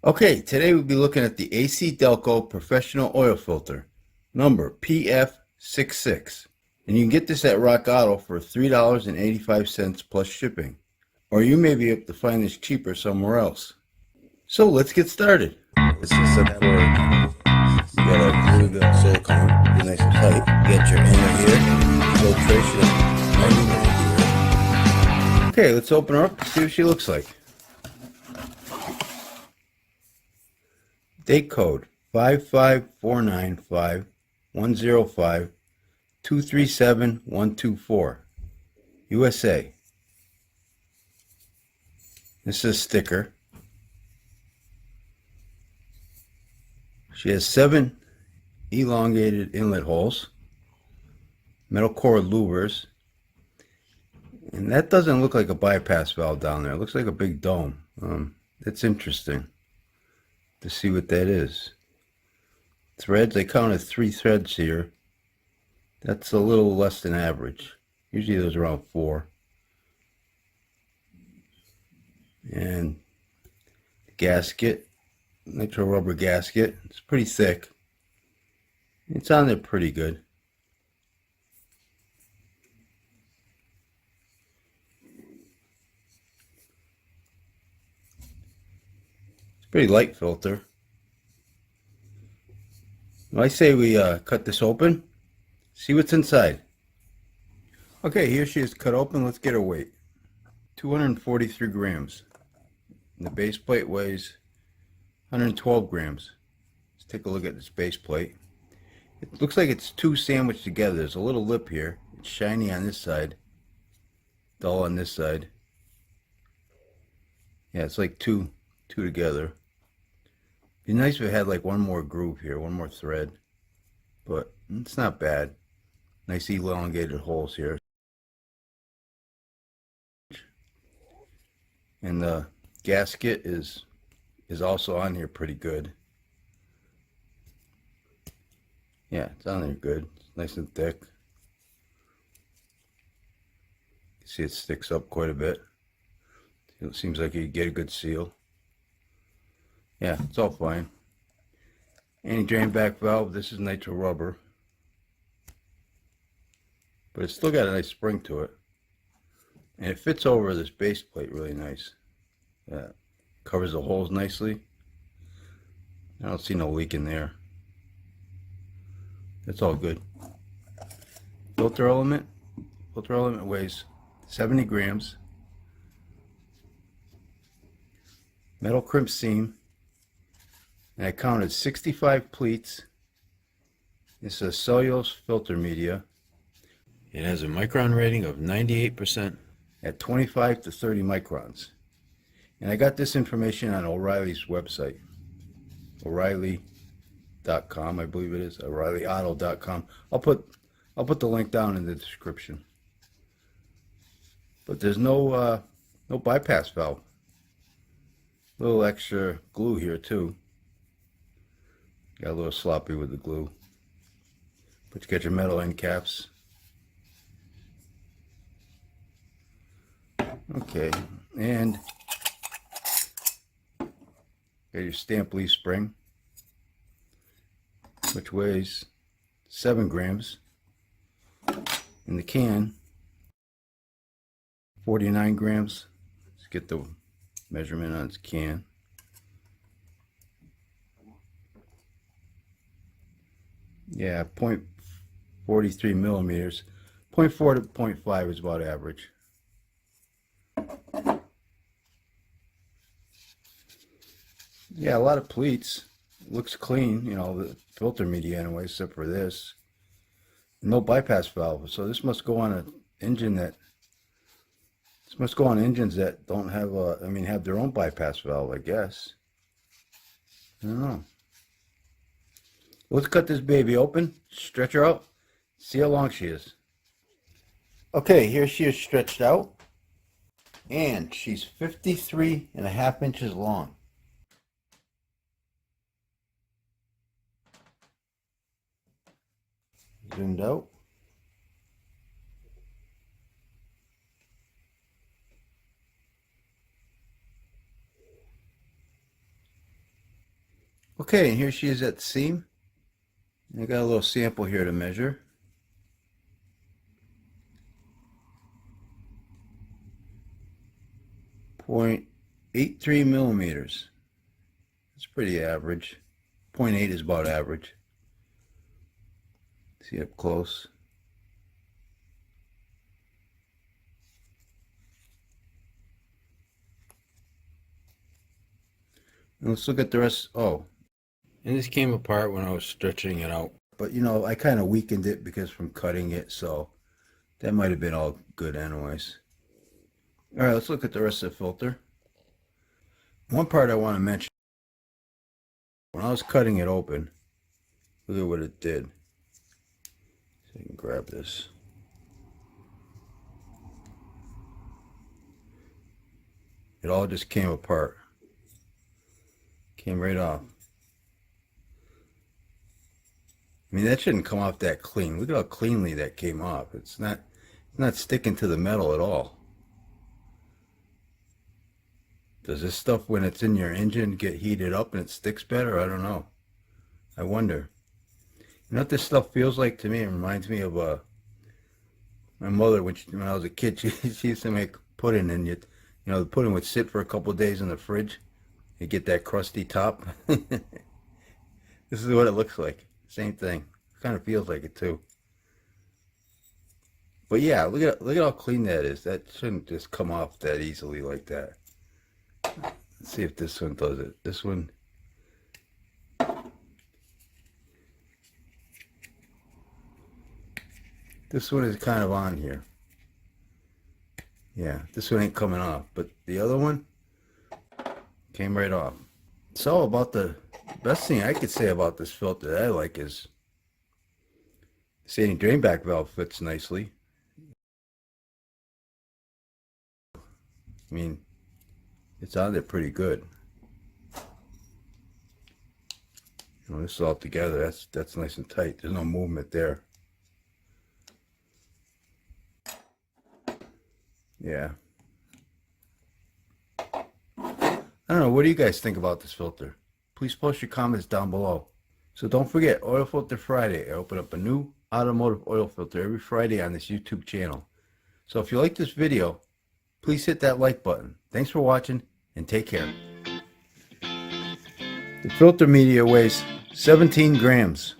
Okay, today we'll be looking at the ACDelco Professional Oil Filter, number PF66. And you can get this at Rock Auto for $3.85 plus shipping. Or you may be able to find this cheaper somewhere else. So let's get started. This is a for you gotta glue the silicone, be nice and tight. Get your inner here, filtration 99 here. Okay, let's open her up and see what she looks like. Date code 55495105237-124 USA. This is a sticker. She has 7 elongated inlet holes, metal core louvers, and that doesn't look like a bypass valve down there. It looks like a big dome. It's interesting to see what that is. Threads, I counted 3 threads here. That's a little less than average. Usually there's around 4. And the gasket, nitro rubber gasket, it's pretty thick. It's on there pretty good. Pretty light filter. I say we cut this open, see what's inside. Okay, here she is cut open. Let's get her weight. 243 grams. And the base plate weighs 112 grams. Let's take a look at this base plate. It looks like it's 2 sandwiched together. There's a little lip here. It's shiny on this side, dull on this side. Yeah, it's like two together. Be nice if it had like one more groove here, one more thread, but it's not bad. Nice elongated holes here. And the gasket is also on here pretty good. Yeah, it's on there good. It's nice and thick. You see it sticks up quite a bit. It seems like you get a good seal. Yeah, it's all fine. Any drain back valve, this is nitro rubber. But it's still got a nice spring to it. And it fits over this base plate really nice. Covers the holes nicely. I don't see no leak in there. That's all good. Filter element weighs 70 grams. Metal crimp seam. And I counted 65 pleats. It's a cellulose filter media. It has a micron rating of 98% at 25 to 30 microns. And I got this information on O'Reilly's website. O'Reilly.com, I believe it is. O'ReillyAuto.com. I'll put the link down in the description. But there's no bypass valve. A little extra glue here too. Got a little sloppy with the glue. But you got your metal end caps. Okay, and got your stamp leaf spring, which weighs 7 grams. In the can, 49 grams. Let's get the measurement on its can. Yeah, 0.43 millimeters. 0.4 to 0.5 is about average. Yeah, a lot of pleats. Looks clean, you know, the filter media anyway, except for this. No bypass valve, so this must go on an engine that. This must go on engines that don't have have their own bypass valve, I guess. I don't know. Let's cut this baby open, stretch her out, see how long she is. Okay, here she is stretched out, and she's 53.5 inches long. Zoomed out. Okay, and here she is at the seam. I got a little sample here to measure. 0.83 millimeters. It's pretty average. 0.8 is about average. See up close. And let's look at the rest. Oh, and this came apart when I was stretching it out. But you know, I kind of weakened it because from cutting it, so that might have been all good anyways. All right, let's look at the rest of the filter. One part I want to mention, when I was cutting it open, look at what it did. So you can grab this. It all just came apart. Came right off. I mean, that shouldn't come off that clean. Look at how cleanly that came off. It's not sticking to the metal at all. Does this stuff, when it's in your engine, get heated up and it sticks better? I don't know. I wonder. You know what this stuff feels like to me? It reminds me of my mother when I was a kid. She used to make pudding, and you know, the pudding would sit for a couple of days in the fridge. You get that crusty top. This is what it looks like. Same thing. Kind of feels like it too. But yeah, look at how clean that is. That shouldn't just come off that easily like that. Let's see if this one does it. This one. This one is kind of on here. Yeah, this one ain't coming off, but the other one came right off. So about the best thing I could say about this filter that I like is the standing drain back valve fits nicely. I mean, it's on there pretty good. You know, this is all together. That's nice and tight. There's no movement there. Yeah. I don't know. What do you guys think about this filter? Please post your comments down below. So don't forget, Oil Filter Friday. I open up a new automotive oil filter every Friday on this YouTube channel. So if you like this video, please hit that like button. Thanks for watching, and take care. The filter media weighs 17 grams.